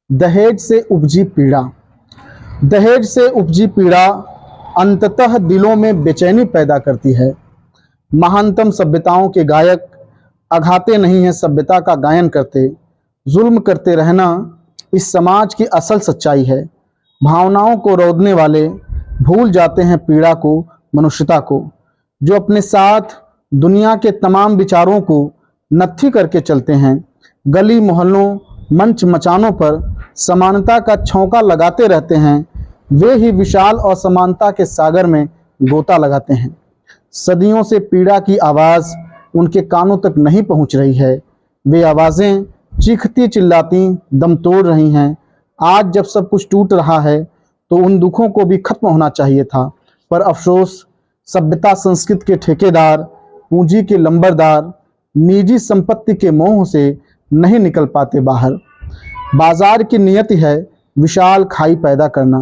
दहेज से उपजी पीड़ा। दहेज से उपजी पीड़ा अंततः दिलों में बेचैनी पैदा करती है। महानतम सभ्यताओं के गायक अघाते नहीं हैं सभ्यता का गायन करते। जुल्म करते रहना इस समाज की असल सच्चाई है। भावनाओं को रौंदने वाले भूल जाते हैं पीड़ा को, मनुष्यता को। जो अपने साथ दुनिया के तमाम विचारों को नत्थी करके चलते हैं। गली मोहल्लों, मंच मचानों पर समानता का छौंका लगाते रहते हैं। वे ही विशाल असमानता के सागर में गोता लगाते हैं। सदियों से पीड़ा की आवाज़ उनके कानों तक नहीं पहुंच रही है। वे आवाज़ें चीखती चिल्लाती दम तोड़ रही हैं। आज जब सब कुछ टूट रहा है तो उन दुखों को भी खत्म होना चाहिए था। पर अफसोस, सभ्यता संस्कृति के ठेकेदार, पूंजी के लंबरदार, निजी संपत्ति के मोह से नहीं निकल पाते बाहर। बाजार की नियति है विशाल खाई पैदा करना।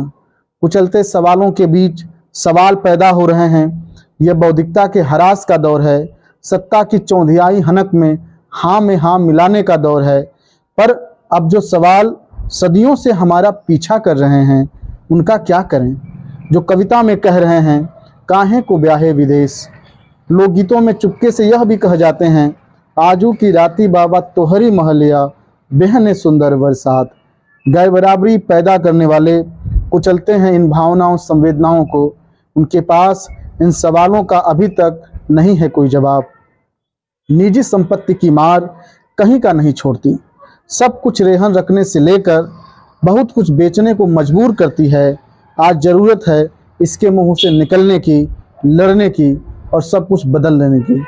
कुचलते सवालों के बीच सवाल पैदा हो रहे हैं। यह बौद्धिकता के हरास का दौर है। सत्ता की चौंधियाई हनक में हाँ मिलाने का दौर है। पर अब जो सवाल सदियों से हमारा पीछा कर रहे हैं उनका क्या करें। जो कविता में कह रहे हैं काहे को ब्याहे विदेश। लोकगीतों में चुपके से यह भी कह जाते हैं आजू की राती बाबा तोहरी महलिया बेहने सुंदर बरसात। गैर बराबरी पैदा करने वाले कुचलते हैं इन भावनाओं, संवेदनाओं को। उनके पास इन सवालों का अभी तक नहीं है कोई जवाब। निजी संपत्ति की मार कहीं का नहीं छोड़ती। सब कुछ रेहन रखने से लेकर बहुत कुछ बेचने को मजबूर करती है। आज ज़रूरत है इसके मुंह से निकलने की, लड़ने की और सब कुछ बदल देने की।